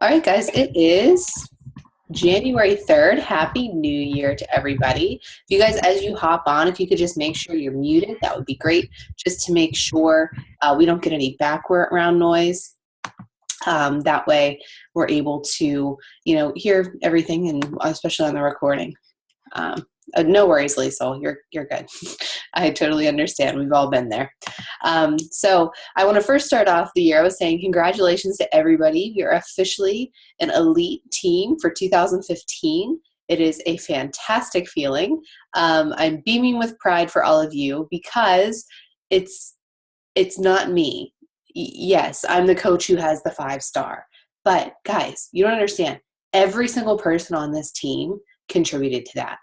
All right, guys, it is January 3rd. Happy New Year to everybody. If you guys, as you hop on, if you could just make sure you're muted, that would be great, just to make sure we don't get any background noise. That way we're able to, hear everything, and especially on the recording. Um, no worries, Liesel. You're good. I totally understand. We've all been there. So I want to first start off the year. I was saying congratulations to everybody. We are officially an elite team for 2015. It is a fantastic feeling. I'm beaming with pride for all of you because it's not me. Yes, I'm the coach who has the 5-star. But guys, you don't understand. Every single person on this team contributed to that.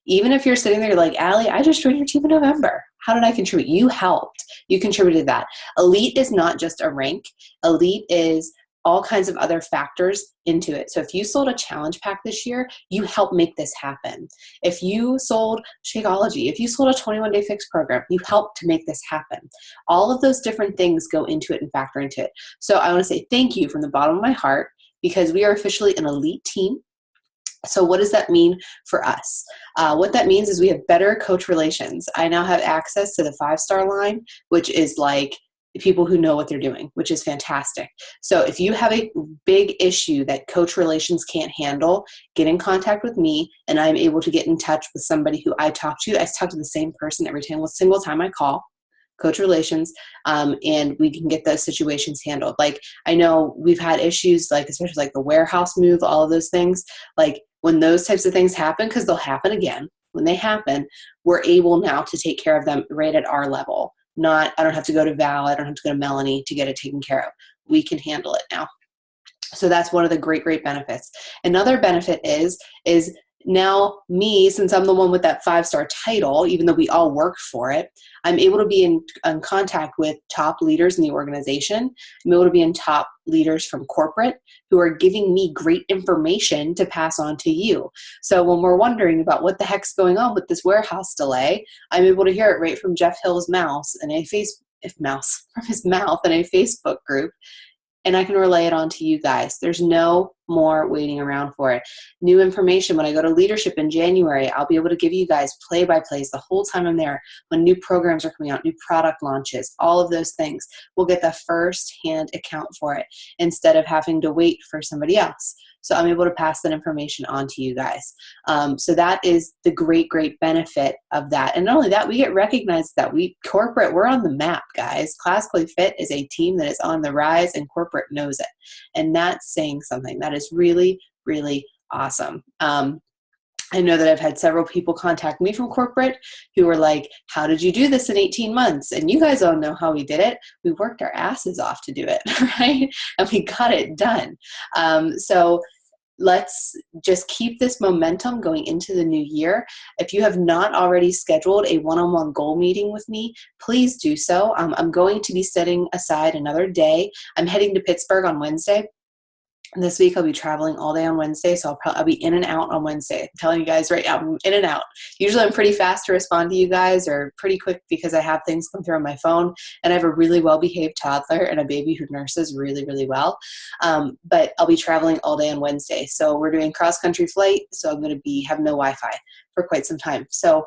Even if you're sitting there like, Allie, I just joined your team in November. How did I contribute? You helped. You contributed to that. Elite is not just a rank. Elite is all kinds of other factors into it. So if you sold a challenge pack this year, you helped make this happen. If you sold Shakeology, if you sold a 21-day fix program, you helped to make this happen. All of those different things go into it and factor into it. So I want to say thank you from the bottom of my heart, because we are officially an elite team. So what does that mean for us? What that means is we have better coach relations. I now have access to the 5-star line, which is like people who know what they're doing, which is fantastic. So if you have a big issue that coach relations can't handle, get in contact with me, and I'm able to get in touch with somebody who I talk to. I talk to the same person every single time I call coach relations, and we can get those situations handled. Like, I know we've had issues, like especially like the warehouse move, all of those things. Like when those types of things happen, because they'll happen again, when they happen, we're able now to take care of them right at our level. I don't have to go to Val, I don't have to go to Melanie to get it taken care of. We can handle it now. So that's one of the great benefits. Another benefit is now me, since I'm the one with that 5-star title, even though we all worked for it, I'm able to be in contact with top leaders in the organization. I'm able to be in top leaders from corporate who are giving me great information to pass on to you. So when we're wondering about what the heck's going on with this warehouse delay, I'm able to hear it right from Jeff Hill's mouth in a from his mouth in a Facebook group, and I can relay it on to you guys. There's no more waiting around for it. New information, when I go to leadership in January, I'll be able to give you guys play-by-plays the whole time I'm there. When new programs are coming out, new product launches, all of those things, we'll get the first-hand account for it instead of having to wait for somebody else. So I'm able to pass that information on to you guys. So that is the great benefit of that. And not only that, we get recognized that we're on the map, guys. Classically Fit is a team that is on the rise, and corporate knows it. And that's saying something. That is really awesome. I know that I've had several people contact me from corporate who were like, how did you do this in 18 months? And you guys all know how we did it. We worked our asses off to do it, right? And we got it done. So let's just keep this momentum going into the new year. If you have not already scheduled a one-on-one goal meeting with me, please do so. I'm going to be setting aside another day. I'm heading to Pittsburgh on Wednesday. This week I'll be traveling all day on Wednesday, so I'll be in and out on Wednesday. I'm telling you guys right now, I'm in and out. Usually I'm pretty fast to respond to you guys, or pretty quick, because I have things come through on my phone, and I have a really well-behaved toddler and a baby who nurses really well. But I'll be traveling all day on Wednesday. So we're doing cross-country flight, so I'm going to have no Wi-Fi for quite some time. So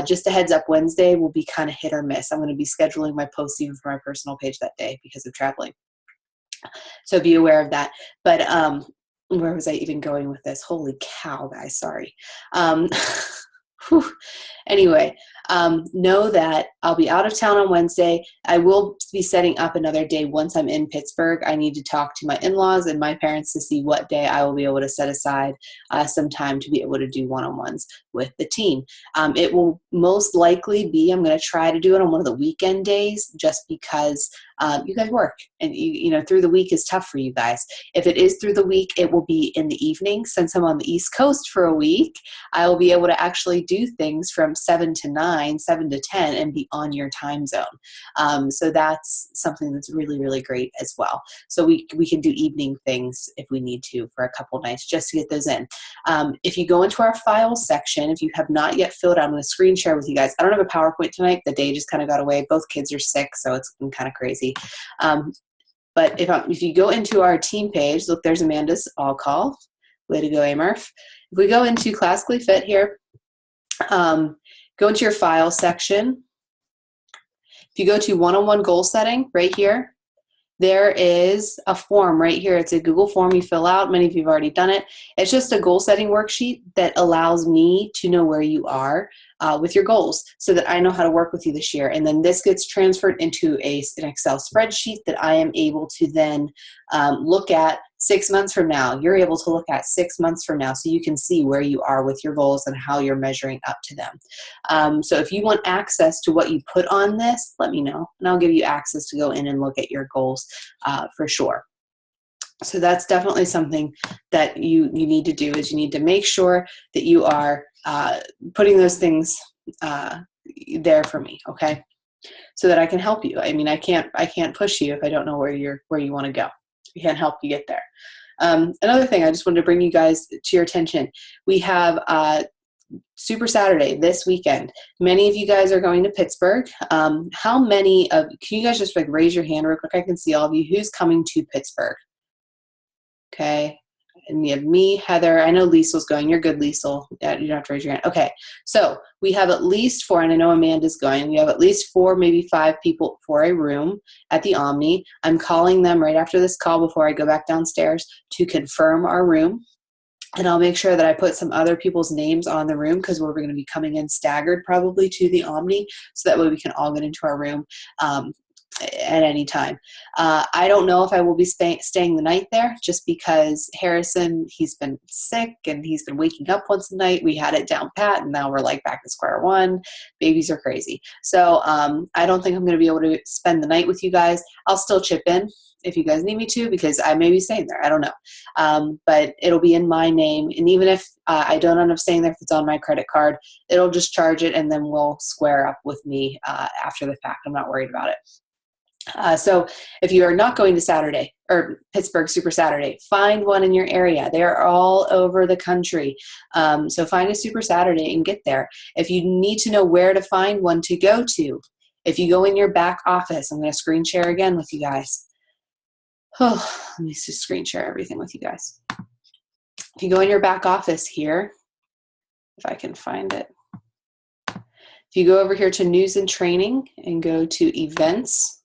just a heads up, Wednesday will be kind of hit or miss. I'm going to be scheduling my posts even for my personal page that day because of traveling. So be aware of that. But where was I even going with this? Holy cow, guys, sorry. Anyway, know that I'll be out of town on Wednesday. I will be setting up another day once I'm in Pittsburgh. I need to talk to my in-laws and my parents to see what day I will be able to set aside some time to be able to do one-on-ones with the team. It will most likely be, I'm going to try to do it on one of the weekend days, just because you guys work, and you know, through the week is tough for you guys. If it is through the week, it will be in the evening. Since I'm on the East Coast for a week, I will be able to actually do things from 7 to 9, 7 to 10, and be on your time zone. So that's something that's really great as well. So we can do evening things if we need to for a couple nights, just to get those in. If you go into our files section, if you have not yet filled out, I'm going to screen share with you guys. I don't have a PowerPoint tonight. The day just kind of got away. Both kids are sick, so it's been kind of crazy. But if you go into our team page, look, there's Amanda's all call. Way to go, Amurf. If we go into Classically Fit here, go into your file section. If you go to one-on-one goal setting right here, there is a form right here. It's a Google form you fill out. Many of you have already done it. It's just a goal setting worksheet that allows me to know where you are with your goals so that I know how to work with you this year. And then this gets transferred into an Excel spreadsheet that I am able to then look at 6 months from now. You're able to look at 6 months from now so you can see where you are with your goals and how you're measuring up to them. So if you want access to what you put on this, let me know, and I'll give you access to go in and look at your goals for sure. So that's definitely something that you need to do, is you need to make sure that you are putting those things there for me, okay? So that I can help you. I mean, I can't push you if I don't know where you want to go. I can't help you get there. Another thing I just wanted to bring you guys to your attention. We have Super Saturday this weekend. Many of you guys are going to Pittsburgh. How many of, can you guys just like raise your hand real quick? I can see all of you. Who's coming to Pittsburgh? Okay. And you have me, Heather. I know Liesel's going. You're good, Liesel. Yeah, you don't have to raise your hand. Okay. So we have at least 4, and I know Amanda's going. We have at least 4, maybe 5 people for a room at the Omni. I'm calling them right after this call before I go back downstairs to confirm our room. And I'll make sure that I put some other people's names on the room because we're going to be coming in staggered probably to the Omni, so that way we can all get into our room at any time. I don't know if I will be staying the night there, just because Harrison, he's been sick and he's been waking up once a night. We had it down pat and now we're like back to square one. Babies are crazy. So I don't think I'm going to be able to spend the night with you guys. I'll still chip in if you guys need me to, because I may be staying there. I don't know. But it'll be in my name. And even if I don't end up staying there, if it's on my credit card, it'll just charge it and then we'll square up with me after the fact. I'm not worried about it. So if you are not going to Saturday or Pittsburgh Super Saturday, find one in your area. They are all over the country. So find a Super Saturday and get there. If you need to know where to find one to go to, if you go in your back office, I'm going to screen share again with you guys. Oh, let me just screen share everything with you guys. If you go in your back office here, if I can find it. If you go over here to news and training and go to events,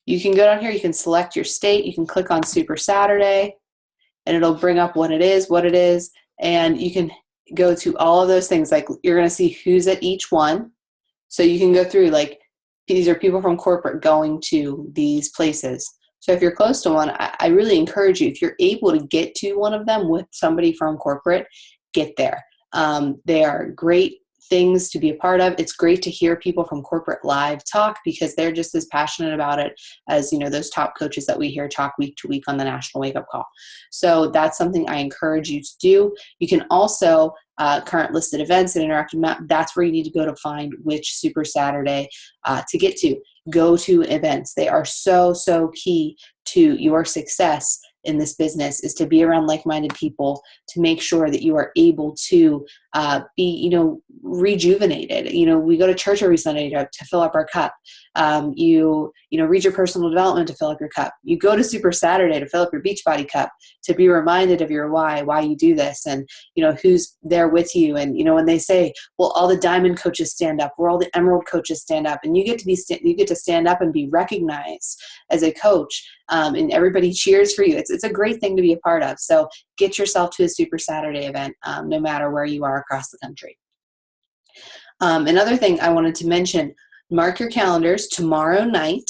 you can go down here, you can select your state, you can click on Super Saturday, and it'll bring up what it is, and you can go to all of those things. Like, you're going to see who's at each one. So you can go through, like, these are people from corporate going to these places. So if you're close to one, I really encourage you, if you're able to get to one of them with somebody from corporate, get there. They are great things to be a part of. It's great to hear people from corporate live talk, because they're just as passionate about it as, you know, those top coaches that we hear talk week to week on the National Wake Up Call. So that's something I encourage you to do. You can also current listed events and interactive map. That's where you need to go to find which Super Saturday to get to. Go to events. They are so key to your success in this business, is to be around like-minded people, to make sure that you are able to be, you know, rejuvenated. You know, we go to church every Sunday to fill up our cup. You know, read your personal development to fill up your cup. You go to Super Saturday to fill up your Beachbody cup, to be reminded of your why you do this, and, you know, who's there with you. And, you know, when they say, well, all the diamond coaches stand up, or all the emerald coaches stand up, and you get to stand up and be recognized as a coach, and everybody cheers for you. It's a great thing to be a part of. So get yourself to a Super Saturday event, no matter where you are across the country. Another thing I wanted to mention, mark your calendars. Tomorrow night,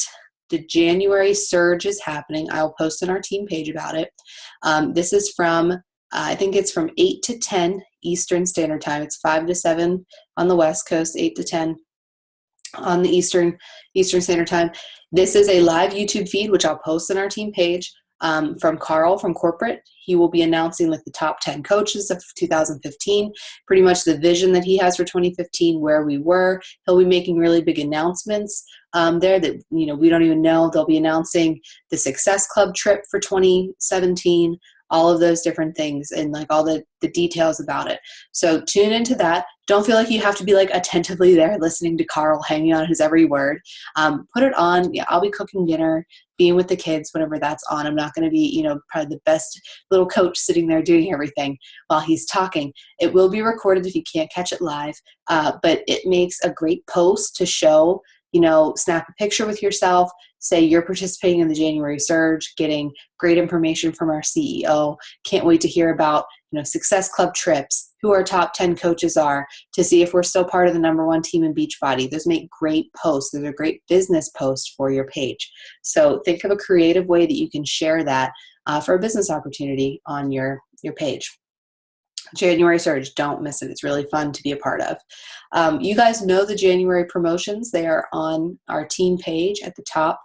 the January Surge is happening. I'll post on our team page about it. This is from, I think it's from 8 to 10 Eastern Standard Time. It's 5 to 7 on the West Coast, 8 to 10 on the Eastern Standard Time. This is a live YouTube feed, which I'll post on our team page, from Carl from corporate. He will be announcing like the top 10 coaches of 2015, pretty much the vision that he has for 2015, where we were. He'll be making really big announcements there that, you know, we don't even know. They'll be announcing the Success Club trip for 2017. all of those different things and like all the details about it. So tune into that. Don't feel like you have to be like attentively there listening to Carl, hanging on his every word. Put it on. Yeah, I'll be cooking dinner, being with the kids whenever that's on. I'm not going to be, probably the best little coach sitting there doing everything while he's talking. It will be recorded if you can't catch it live, but it makes a great post to show, snap a picture with yourself, say you're participating in the January Surge, getting great information from our CEO. Can't wait to hear about, Success Club trips, who our top 10 coaches are, to see if we're still part of the #1 team in Beachbody. Those make great posts. Those are great business posts for your page. So think of a creative way that you can share that for a business opportunity on your page. January Surge, don't miss it. It's really fun to be a part of. You guys know the January promotions. They are on our team page at the top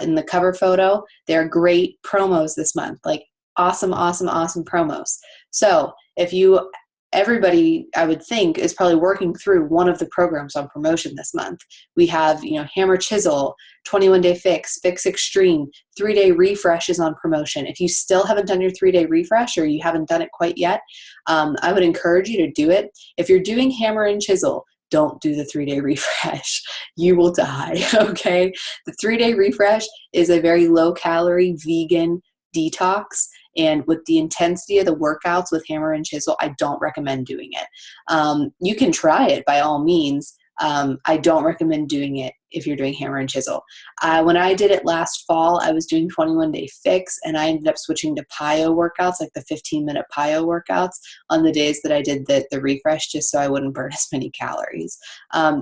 in the cover photo. They're great promos this month, like awesome promos. So everybody, I would think, is probably working through one of the programs on promotion this month. We have, Hammer Chisel, 21-Day Fix, Fix Extreme, 3-Day Refresh is on promotion. If you still haven't done your 3-Day Refresh or you haven't done it quite yet, I would encourage you to do it. If you're doing Hammer and Chisel, don't do the 3-Day Refresh. You will die, okay? The 3-Day Refresh is a very low-calorie vegan detox. And with the intensity of the workouts with Hammer and Chisel, I don't recommend doing it. You can try it by all means. I don't recommend doing it if you're doing Hammer and Chisel. When I did it last fall, I was doing 21-Day Fix, and I ended up switching to PiYo workouts, like the 15-minute PiYo workouts on the days that I did the refresh, just so I wouldn't burn as many calories.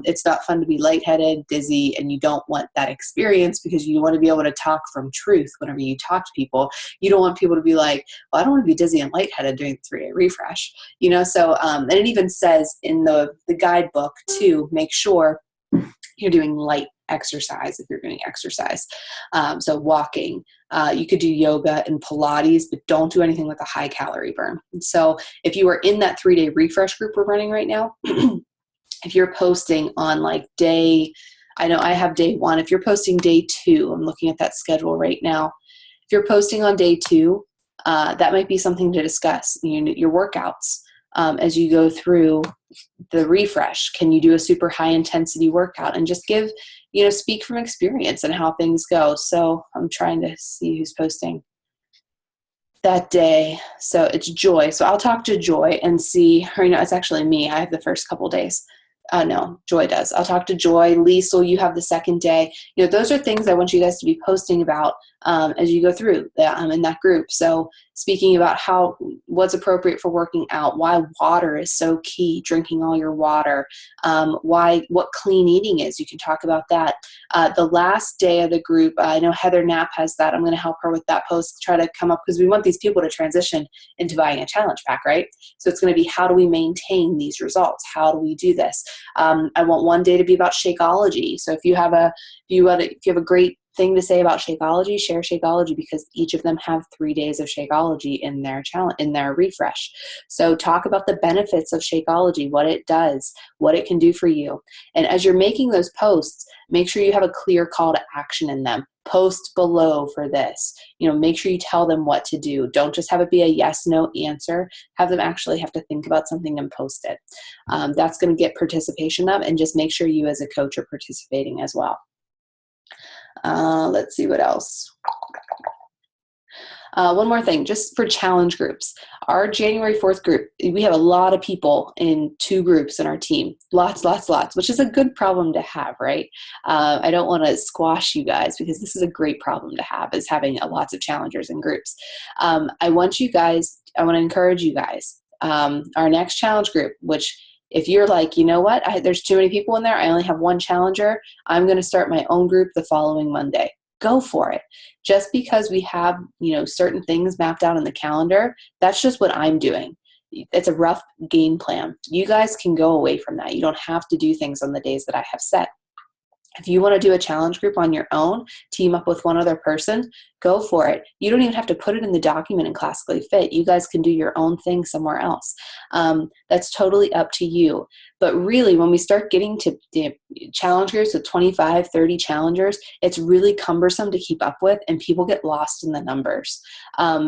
It's not fun to be lightheaded, dizzy, and you don't want that experience because you want to be able to talk from truth whenever you talk to people. You don't want people to be like, well, I don't want to be dizzy and lightheaded doing the 3-day refresh. So, and it even says in the guidebook to make sure you're doing light exercise if you're doing exercise. So walking, you could do yoga and Pilates, but don't do anything with a high calorie burn. So if you are in that 3-day refresh group we're running right now, if you're posting on like I know I have day 1. If you're posting day 2, I'm looking at that schedule right now. If you're posting on day 2, that might be something to discuss, your workouts. As you go through the refresh, can you do a super high intensity workout and just speak from experience and how things go. So I'm trying to see who's posting that day. So it's Joy. So I'll talk to Joy and see her. It's actually me. I have the first couple days. No, Joy does. I'll talk to Joy. Liesel, you have the second day. Those are things I want you guys to be posting about as you go through in that group. So speaking about what's appropriate for working out, why water is so key, drinking all your water, what clean eating is. You can talk about that. The last day of the group, I know Heather Knapp has that. I'm going to help her with that post, try to come up, because we want these people to transition into buying a challenge pack, right? So it's going to be, how do we maintain these results? How do we do this? I want one day to be about Shakeology. So if you have a great thing to say about Shakeology, share Shakeology, because each of them have 3 days of Shakeology in their challenge, in their refresh. So talk about the benefits of Shakeology, what it does, what it can do for you. And as you're making those posts, make sure you have a clear call to action in them. Post below for this. Make sure you tell them what to do. Don't just have it be a yes, no answer. Have them actually have to think about something and post it. That's going to get participation up, and just make sure you as a coach are participating as well. Let's see what else. One more thing, just for challenge groups. Our January 4th group, we have a lot of people in 2 groups in our team. Lots, which is a good problem to have, right? I don't want to squash you guys, because this is a great problem to have, is having lots of challengers in groups. I want to encourage you guys. Our next challenge group, which if you're like, what, there's too many people in there, I only have 1 challenger, I'm going to start my own group the following Monday. Go for it. Just because we have, certain things mapped out in the calendar, that's just what I'm doing. It's a rough game plan. You guys can go away from that. You don't have to do things on the days that I have set. If you want to do a challenge group on your own, team up with one other person, go for it. You don't even have to put it in the document in Classically Fit. You guys can do your own thing somewhere else. That's totally up to you. But really, when we start getting to challenge groups with 25, 30 challengers, it's really cumbersome to keep up with, and people get lost in the numbers.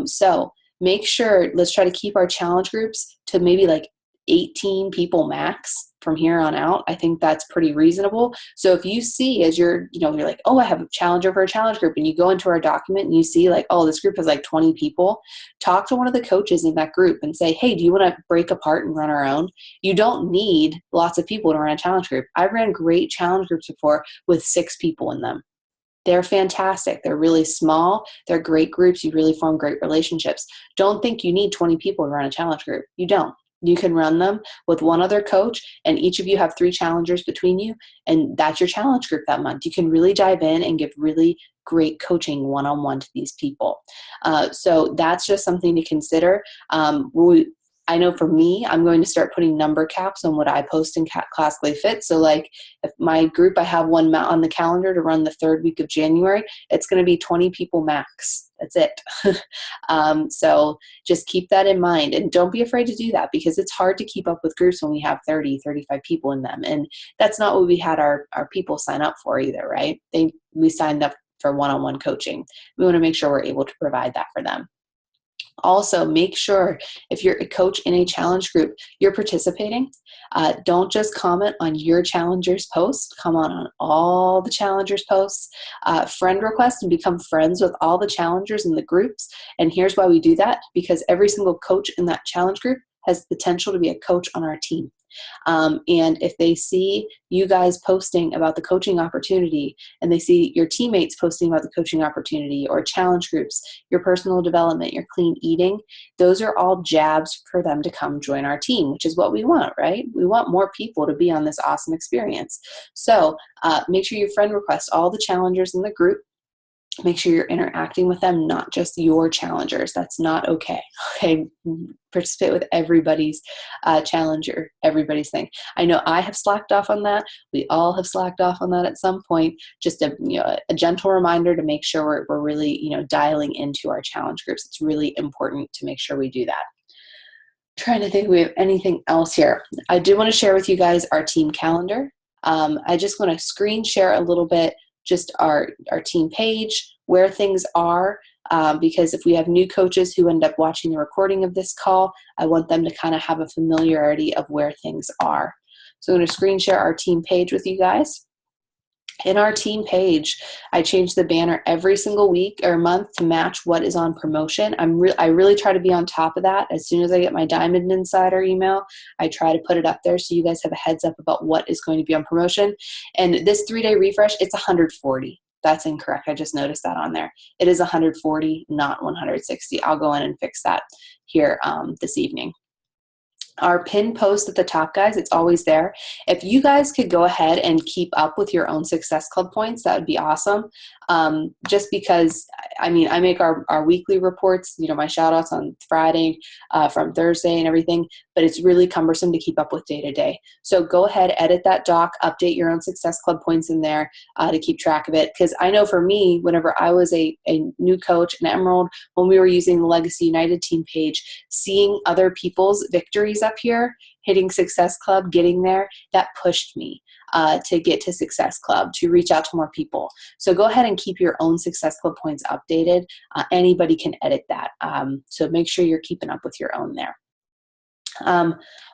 So make sure, let's try to keep our challenge groups to maybe like 18 people max from here on out. I think that's pretty reasonable. So if you see as you're like, oh, I have a challenger for a challenge group, and you go into our document and you see like, oh, this group has like 20 people, talk to one of the coaches in that group and say, hey, do you want to break apart and run our own? You don't need lots of people to run a challenge group. I've ran great challenge groups before with 6 people in them. They're fantastic. They're really small. They're great groups. You really form great relationships. Don't think you need 20 people to run a challenge group. You don't. You can run them with one other coach, and each of you have 3 challengers between you, and that's your challenge group that month. You can really dive in and give really great coaching one-on-one to these people. So that's just something to consider. I know for me, I'm going to start putting number caps on what I post in Classically Fit. So like if my group, I have one on the calendar to run the 3rd week of January, it's going to be 20 people max. That's it. So just keep that in mind, and don't be afraid to do that, because it's hard to keep up with groups when we have 30, 35 people in them. And that's not what we had our people sign up for either, right? We signed up for one-on-one coaching. We want to make sure we're able to provide that for them. Also, make sure if you're a coach in a challenge group, you're participating. Don't just comment on your challenger's post. Comment on all the challengers' posts. Friend request and become friends with all the challengers in the groups. And here's why we do that: because every single coach in that challenge group has the potential to be a coach on our team. And if they see you guys posting about the coaching opportunity, and they see your teammates posting about the coaching opportunity, or challenge groups, your personal development, your clean eating, those are all jabs for them to come join our team, which is what we want, right? We want more people to be on this awesome experience. So make sure you friend request all the challengers in the group. Make sure you're interacting with them, not just your challengers. That's not okay. Okay, participate with everybody's challenger, everybody's thing. I know I have slacked off on that. We all have slacked off on that at some point. Just a gentle reminder to make sure we're really dialing into our challenge groups. It's really important to make sure we do that. Trying to think if we have anything else here. I do want to share with you guys our team calendar. I just want to screen share a little bit just our team page, where things are, because if we have new coaches who end up watching the recording of this call, I want them to kind of have a familiarity of where things are. So I'm going to screen share our team page with you guys. In our team page, I change the banner every single week or month to match what is on promotion. I really try to be on top of that. As soon as I get my Diamond Insider email, I try to put it up there so you guys have a heads up about what is going to be on promotion. And this 3-day refresh, it's 140. That's incorrect. I just noticed that on there. It is 140, not 160. I'll go in and fix that here this evening. Our pin post at the top, guys, it's always there. If you guys could go ahead and keep up with your own Success Club points, that would be awesome. Just because, I make our weekly reports, my shout outs on Friday from Thursday and everything, but it's really cumbersome to keep up with day to day. So go ahead, edit that doc, update your own Success Club points in there to keep track of it. Because I know for me, whenever I was a new coach, an Emerald, when we were using the Legacy United team page, seeing other people's victories up here, hitting Success Club, getting there, that pushed me to get to Success Club, to reach out to more people. So go ahead and keep your own Success Club points updated. Anybody can edit that. So make sure you're keeping up with your own there.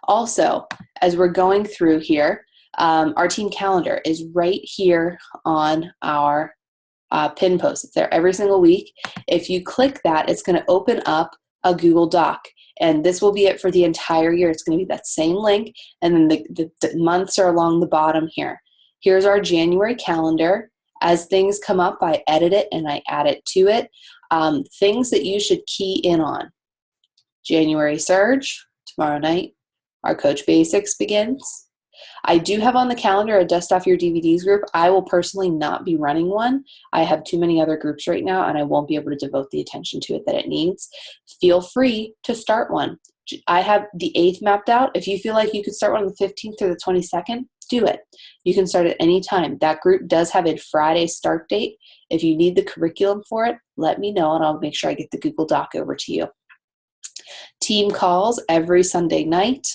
Also, as we're going through here, our team calendar is right here on our pin post. It's there every single week. If you click that, it's going to open up a Google Doc. And this will be it for the entire year. It's going to be that same link. And then the months are along the bottom here. Here's our January calendar. As things come up, I edit it and I add it to it. Things that you should key in on. January Surge, tomorrow night. Our Coach Basics begins. I do have on the calendar a Dust Off Your DVDs group. I will personally not be running one. I have too many other groups right now, and I won't be able to devote the attention to it that it needs. Feel free to start one. I have the 8th mapped out. If you feel like you could start one on the 15th or the 22nd, do it. You can start at any time. That group does have a Friday start date. If you need the curriculum for it, let me know, and I'll make sure I get the Google Doc over to you. Team calls every Sunday night.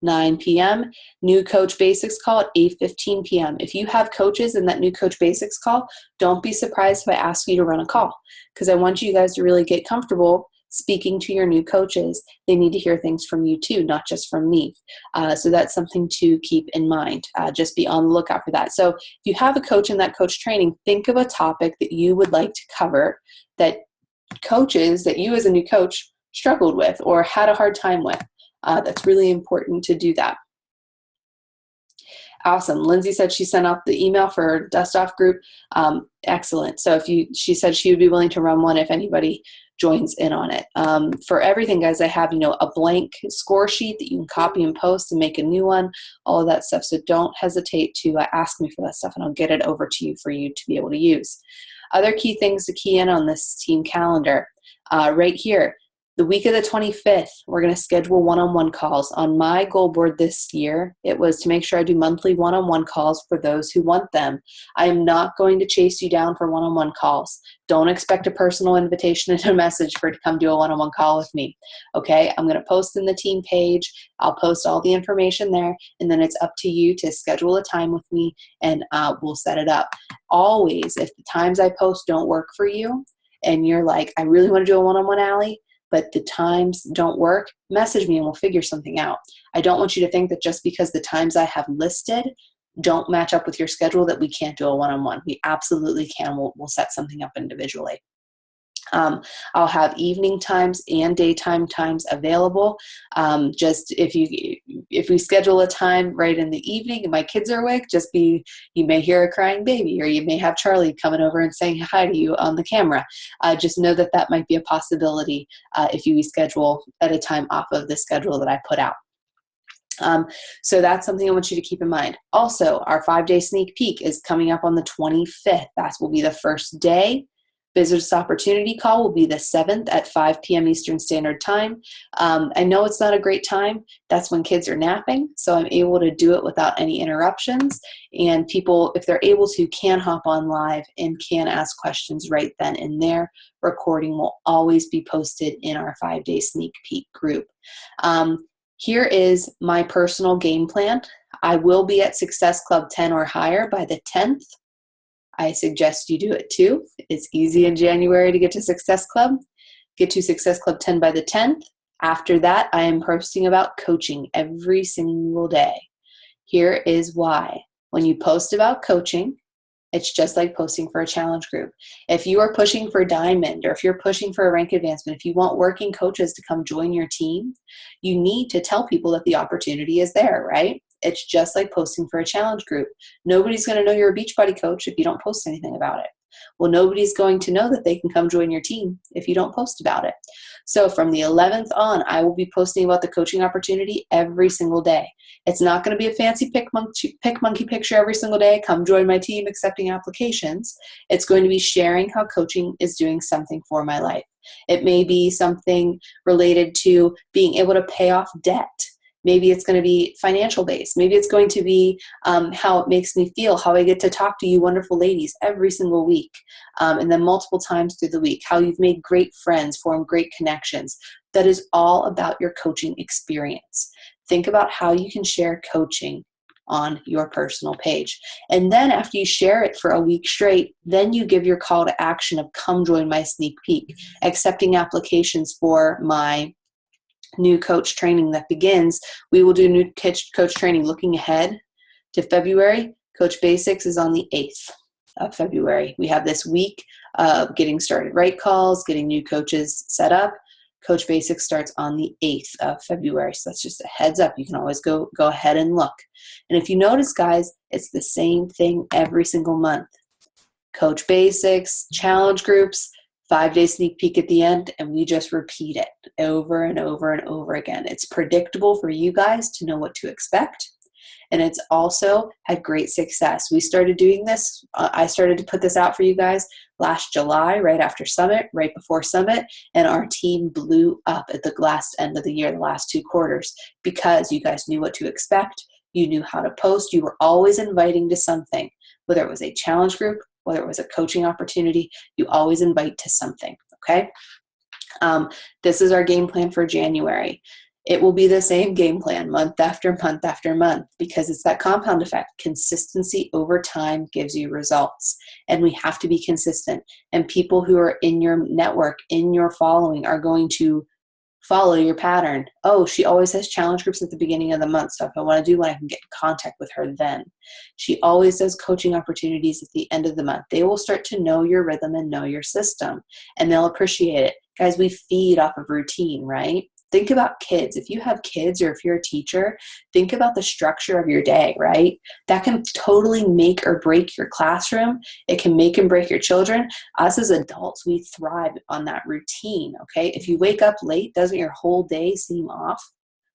9 p.m. New Coach Basics call at 8:15 p.m. If you have coaches in that New Coach Basics call, don't be surprised if I ask you to run a call, because I want you guys to really get comfortable speaking to your new coaches, they need to hear things from you too, not just from me. So that's something to keep in mind. Just be on the lookout for that. So if you have a coach in that coach training, think of a topic that you would like to cover that coaches that you as a new coach struggled with or had a hard time with. That's really important to do that. Awesome. Lindsay said she sent out the email for her Dust Off group. Excellent. So she said she would be willing to run one if anybody joins in on it. For everything, guys, I have, a blank score sheet that you can copy and post and make a new one, all of that stuff. So don't hesitate to ask me for that stuff, and I'll get it over to you for you to be able to use. Other key things to key in on this team calendar. Right here, the week of the 25th, we're going to schedule one-on-one calls. On my goal board this year, it was to make sure I do monthly one-on-one calls for those who want them. I am not going to chase you down for one-on-one calls. Don't expect a personal invitation and a message to come do a one-on-one call with me. Okay, I'm going to post in the team page. I'll post all the information there, and then it's up to you to schedule a time with me, and we'll set it up. Always, if the times I post don't work for you, and you're like, I really want to do a one-on-one, Allie, but the times don't work, message me and we'll figure something out. I don't want you to think that just because the times I have listed don't match up with your schedule that we can't do a one-on-one. We absolutely can. We'll set something up individually. I'll have evening times and daytime times available. Just if we schedule a time right in the evening and my kids are awake, you may hear a crying baby, or you may have Charlie coming over and saying hi to you on the camera. Just know that might be a possibility if you schedule at a time off of the schedule that I put out. So that's something I want you to keep in mind. Also, our 5-day sneak peek is coming up on the 25th. That will be the first day. Business opportunity call will be the 7th at 5 p.m. Eastern Standard Time. I know it's not a great time. That's when kids are napping, so I'm able to do it without any interruptions. And people, if they're able to, can hop on live and can ask questions right then and there. Recording will always be posted in our 5-day sneak peek group. Here is my personal game plan. I will be at Success Club 10 or higher by the 10th. I suggest you do it too. It's easy in January to get to Success Club. Get to Success Club 10 by the 10th. After that, I am posting about coaching every single day. Here is why. When you post about coaching, it's just like posting for a challenge group. If you are pushing for Diamond, or if you're pushing for a rank advancement, if you want working coaches to come join your team, you need to tell people that the opportunity is there, right? It's just like posting for a challenge group. Nobody's going to know you're a Beachbody coach if you don't post anything about it. Well, nobody's going to know that they can come join your team if you don't post about it. So from the 11th on, I will be posting about the coaching opportunity every single day. It's not going to be a fancy pick monkey picture every single day. Come join my team accepting applications. It's going to be sharing how coaching is doing something for my life. It may be something related to being able to pay off debt. Maybe it's going to be financial based. Maybe it's going to be how it makes me feel, how I get to talk to you wonderful ladies every single week, and then multiple times through the week, how you've made great friends, formed great connections. That is all about your coaching experience. Think about how you can share coaching on your personal page. And then after you share it for a week straight, then you give your call to action of come join my sneak peek, accepting applications for my new coach training that begins. We will do new coach training looking ahead to February. Coach Basics is on the 8th of February. We have this week of getting started right calls, getting new coaches set up. Coach Basics starts on the 8th of February. So that's just a heads up. You can always go ahead and look. And if you notice, guys, it's the same thing every single month. Coach Basics, challenge groups, 5-day sneak peek at the end, and we just repeat it over and over and over again. It's predictable for you guys to know what to expect, and it's also had great success. We started doing this. I started to put this out for you guys last July, right after Summit, right before Summit, and our team blew up at the last end of the year, the last 2 quarters, because you guys knew what to expect. You knew how to post. You were always inviting to something, whether it was a challenge group, whether it was a coaching opportunity, you always invite to something, okay? This is our game plan for January. It will be the same game plan month after month after month, because it's that compound effect. Consistency over time gives you results, and we have to be consistent. And people who are in your network, in your following, are going to follow your pattern. Oh, she always has challenge groups at the beginning of the month, so if I want to do one, I can get in contact with her then. She always does coaching opportunities at the end of the month. They will start to know your rhythm and know your system, and they'll appreciate it. Guys, we feed off of routine, right? Think about kids. If you have kids, or if you're a teacher, think about the structure of your day, right? That can totally make or break your classroom. It can make and break your children. Us as adults, we thrive on that routine, okay? If you wake up late, doesn't your whole day seem off?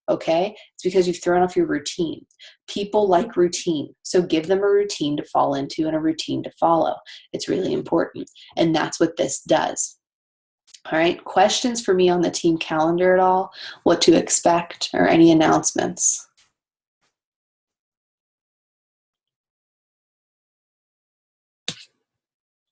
Okay? It's because you've thrown off your routine. People like routine, so give them a routine to fall into and a routine to follow. It's really important, and that's what this does. All right, questions for me on the team calendar at all? What to expect, or any announcements?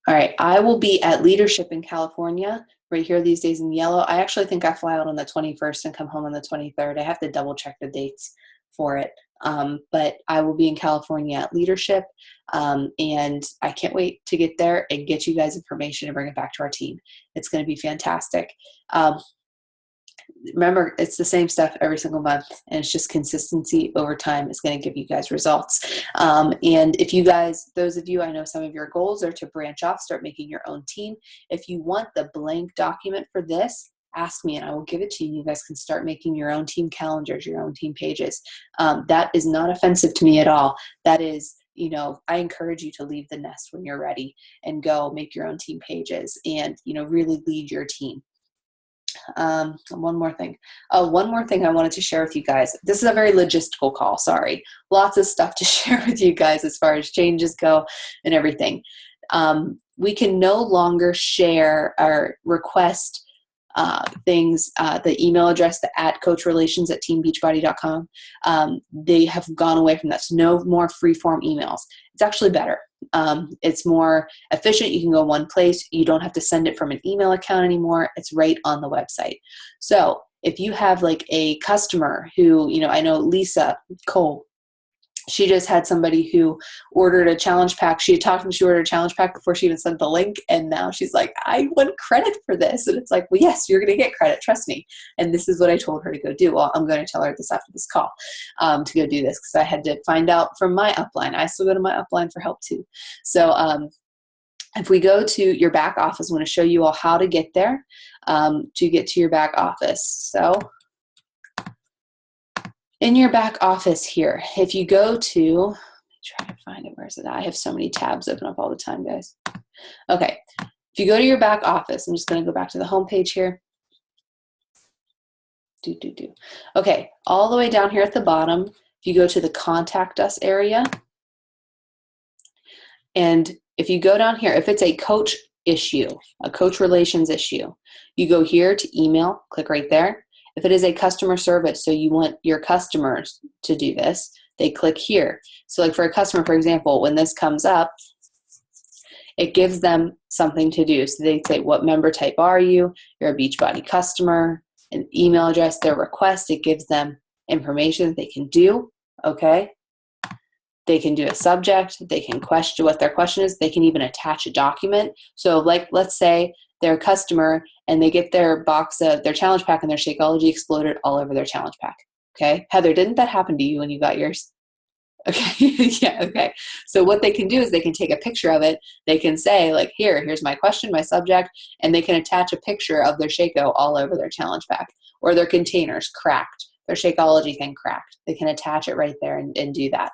All right, I will be at Leadership in California, right here these days in yellow. I actually think I fly out on the 21st and come home on the 23rd. I have to double check the dates for it. But I will be in California at Leadership, and I can't wait to get there and get you guys information and bring it back to our team. It's going to be fantastic. Remember, it's the same stuff every single month, and it's just consistency over time is going to give you guys results. And if you guys, those of you, I know some of your goals are to branch off, start making your own team. If you want the blank document for this, ask me and I will give it to you. You guys can start making your own team calendars, your own team pages. That is not offensive to me at all. That is, you know, I encourage you to leave the nest when you're ready and go make your own team pages and, you know, really lead your team. One more thing I wanted to share with you guys. This is a very logistical call. Sorry. Lots of stuff to share with you guys as far as changes go and everything. We can no longer share or request things, the email address, the @coachrelations@teambeachbody.com. They have gone away from that. So no more free-form emails. It's actually better. It's more efficient. You can go one place. You don't have to send it from an email account anymore. It's right on the website. So if you have like a customer who, you know, I know Lisa Cole, she just had somebody who ordered a challenge pack. She had talked to me, she ordered a challenge pack before she even sent the link. And now she's like, I want credit for this. And it's like, well, yes, you're going to get credit. Trust me. And this is what I told her to go do. Well, I'm going to tell her this after this call to go do this, because I had to find out from my upline. I still go to my upline for help too. So if we go to your back office, I want to show you all how to get there, to get to your back office. So in your back office here, if you go to, let me try to find it, where is it? I have so many tabs open up all the time, guys. Okay, if you go to your back office, I'm just going to go back to the home page here. Okay, all the way down here at the bottom, if you go to the Contact Us area, and if you go down here, if it's a coach issue, a coach relations issue, you go here to email, click right there. If it is a customer service, so you want your customers to do this, they click here. So like for a customer, for example, when this comes up, it gives them something to do. So they say, what member type are you? You're a Beachbody customer, an email address, their request. It gives them information that they can do, okay? They can do a subject. They can question what their question is. They can even attach a document. So like, let's say they're a customer and they get their box of their challenge pack and their Shakeology exploded all over their challenge pack. Okay. Heather, didn't that happen to you when you got yours? Okay. Yeah. Okay. So what they can do is they can take a picture of it. They can say like, here's my question, my subject, and they can attach a picture of their Shako all over their challenge pack, or their containers cracked, their Shakeology thing cracked. They can attach it right there and do that.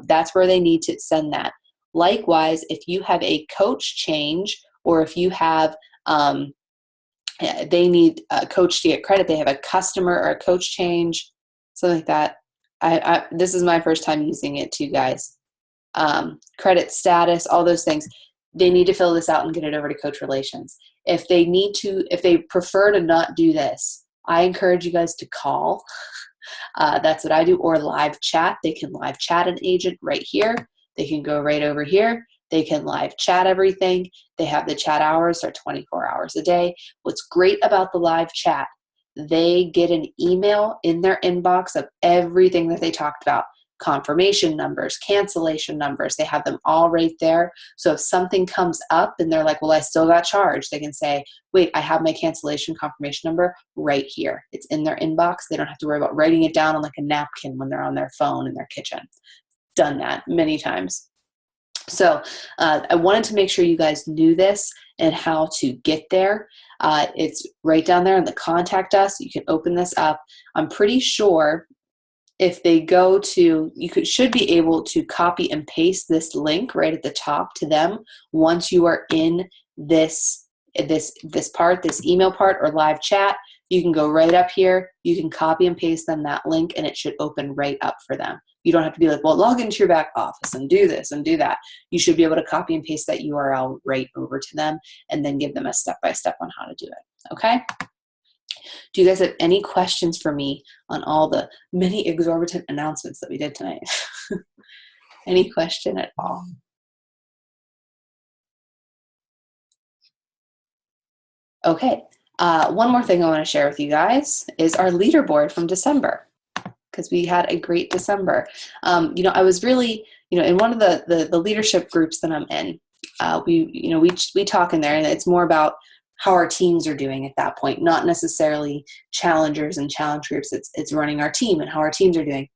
That's where they need to send that. Likewise, if you have a coach change, or if you have, they need a coach to get credit, they have a customer or a coach change, something like that. This is my first time using it too, guys. Credit status, all those things. They need to fill this out and get it over to Coach Relations. If they prefer to not do this, I encourage you guys to call. That's what I do, or live chat. They can live chat an agent right here. They can go right over here. They can live chat everything. They have the chat hours are 24 hours a day. What's great about the live chat, they get an email in their inbox of everything that they talked about. Confirmation numbers, cancellation numbers, they have them all right there. So if something comes up and they're like, well, I still got charged, they can say, wait, I have my cancellation confirmation number right here. It's in their inbox. They don't have to worry about writing it down on like a napkin when they're on their phone in their kitchen. Done that many times. So I wanted to make sure you guys knew this and how to get there. It's right down there in the contact us. You can open this up. I'm pretty sure if they go to, should be able to copy and paste this link right at the top to them once you are in this part, this email part or live chat. You can go right up here. You can copy and paste them that link and it should open right up for them. You don't have to be like, well, log into your back office and do this and do that. You should be able to copy and paste that URL right over to them and then give them a step-by-step on how to do it. Okay? Do you guys have any questions for me on all the many exorbitant announcements that we did tonight? Any question at all? Okay. One more thing I want to share with you guys is our leaderboard from December, because we had a great December. I was really, in one of the leadership groups that I'm in, we talk in there, and it's more about how our teams are doing at that point, not necessarily challengers and challenge groups. It's running our team and how our teams are doing.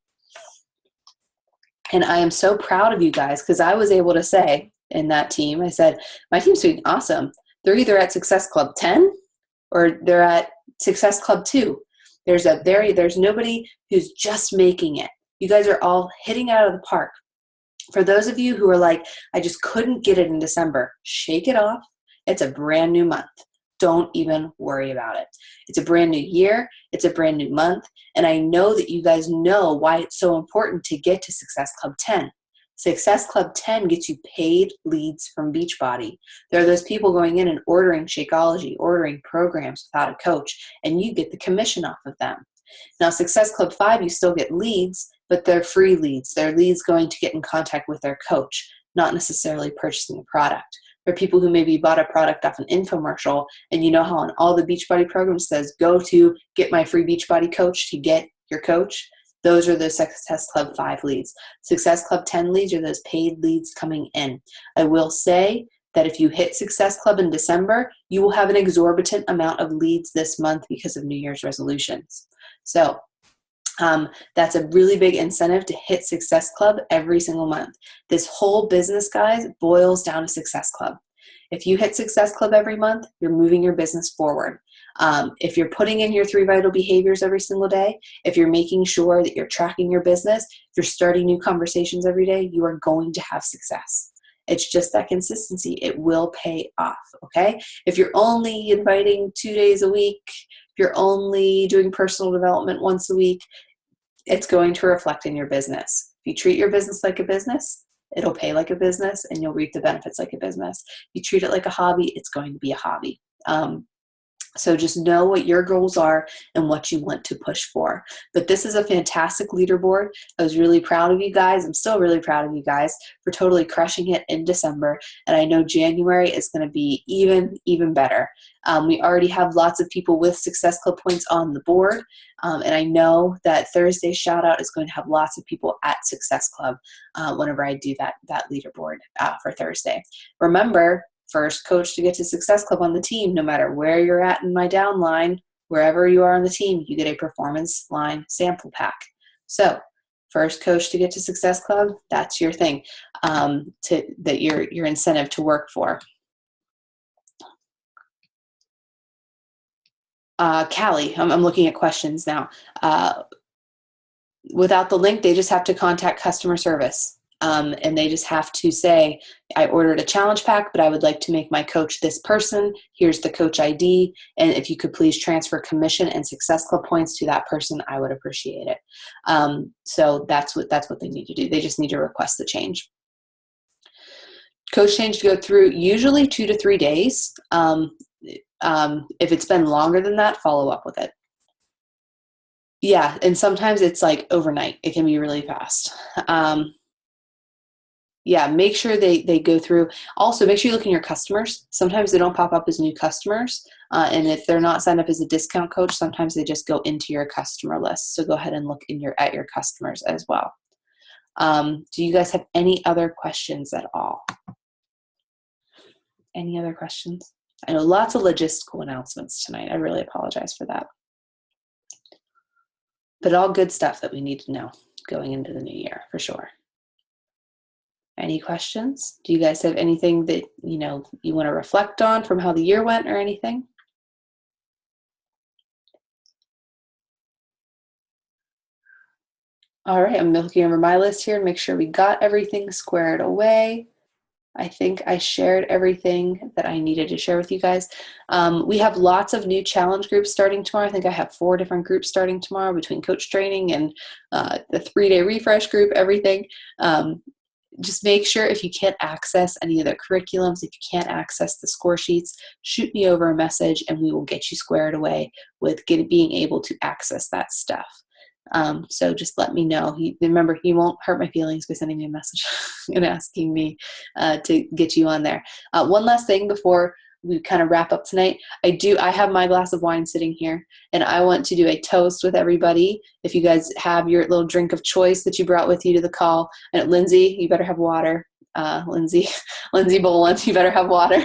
And I am so proud of you guys, because I was able to say in that team, I said, my team's doing awesome. They're either at Success Club 10 or they're at Success Club 2. There's nobody who's just making it. You guys are all hitting it out of the park. For those of you who are like, I just couldn't get it in December, shake it off. It's a brand new month. Don't even worry about it. It's a brand new year. It's a brand new month. And I know that you guys know why it's so important to get to Success Club 10. Success Club 10 gets you paid leads from Beachbody. There are those people going in and ordering Shakeology, ordering programs without a coach, and you get the commission off of them. Now, Success Club 5, you still get leads, but they're free leads. They're leads going to get in contact with their coach, not necessarily purchasing a product. There are people who maybe bought a product off an infomercial, and you know how on all the Beachbody programs says, go to get my free Beachbody coach to get your coach. Those are the Success Club 5 leads. Success Club 10 leads are those paid leads coming in. I will say that if you hit Success Club in December, you will have an exorbitant amount of leads this month because of New Year's resolutions. So that's a really big incentive to hit Success Club every single month. This whole business, guys, boils down to Success Club. If you hit Success Club every month, you're moving your business forward. If you're putting in your 3 vital behaviors every single day, if you're making sure that you're tracking your business, if you're starting new conversations every day, you are going to have success. It's just that consistency. It will pay off, okay? If you're only inviting 2 days a week, if you're only doing personal development once a week, it's going to reflect in your business. If you treat your business like a business, it'll pay like a business and you'll reap the benefits like a business. If you treat it like a hobby, it's going to be a hobby. So just know what your goals are and what you want to push for. But this is a fantastic leaderboard. I was really proud of you guys. I'm still really proud of you guys for totally crushing it in December. And I know January is going to be even better. We already have lots of people with Success Club points on the board. And I know that Thursday's shout out is going to have lots of people at Success Club whenever I do that leaderboard for Thursday. Remember, first coach to get to Success Club on the team, no matter where you're at in my downline, wherever you are on the team, you get a performance line sample pack. So first coach to get to Success Club, that's your thing, your incentive to work for. Callie, I'm looking at questions now. Without the link, they just have to contact customer service. And they just have to say, I ordered a challenge pack, but I would like to make my coach this person. Here's the coach ID. And if you could please transfer commission and Success Club points to that person, I would appreciate it. So that's what they need to do. They just need to request the change. Coach change to go through usually 2 to 3 days. If it's been longer than that, follow up with it. Yeah, and sometimes it's like overnight. It can be really fast. Yeah, make sure they go through. Also, make sure you look in your customers. Sometimes they don't pop up as new customers. And if they're not signed up as a discount coach, sometimes they just go into your customer list. So go ahead and look at your customers as well. Do you guys have any other questions at all? Any other questions? I know lots of logistical announcements tonight. I really apologize for that. But all good stuff that we need to know going into the new year, for sure. Any questions? Do you guys have anything that you want to reflect on from how the year went or anything? All right, I'm looking over my list here and make sure we got everything squared away. I think I shared everything that I needed to share with you guys. We have lots of new challenge groups starting tomorrow. I think I have 4 different groups starting tomorrow between coach training and the 3-day refresh group, everything. Just make sure if you can't access any of the curriculums, if you can't access the score sheets, shoot me over a message and we will get you squared away with being able to access that stuff. So just let me know. Remember, he won't hurt my feelings by sending me a message and asking me to get you on there. One last thing before we kind of wrap up tonight. I have my glass of wine sitting here, and I want to do a toast with everybody. If you guys have your little drink of choice that you brought with you to the call, and Lindsay, you better have water. Lindsay Boland, you better have water.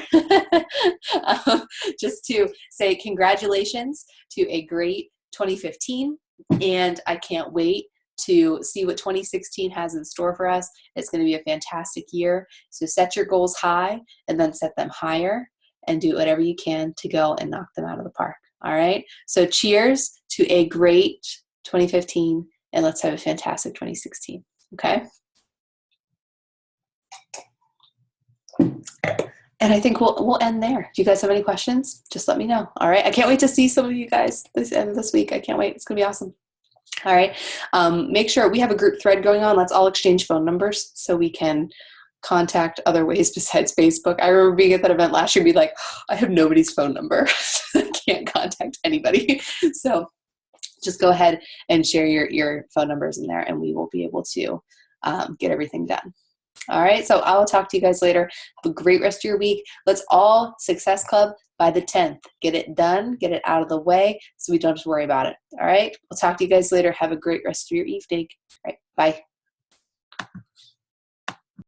Just to say congratulations to a great 2015. And I can't wait to see what 2016 has in store for us. It's going to be a fantastic year. So set your goals high and then set them higher and do whatever you can to go and knock them out of the park. All right. So cheers to a great 2015 and let's have a fantastic 2016. Okay. And I think we'll end there. If you guys have any questions, just let me know. All right. I can't wait to see some of you guys this week. I can't wait. It's going to be awesome. All right. Make sure we have a group thread going on. Let's all exchange phone numbers so we can contact other ways besides Facebook. I remember being at that event last year and be like, I have nobody's phone number. I can't contact anybody. So just go ahead and share your phone numbers in there and we will be able to get everything done. All right, so I will talk to you guys later. Have a great rest of your week. Let's all Success Club by the 10th. Get it done, get it out of the way so we don't have to worry about it. All right, we'll talk to you guys later. Have a great rest of your evening. All right, bye.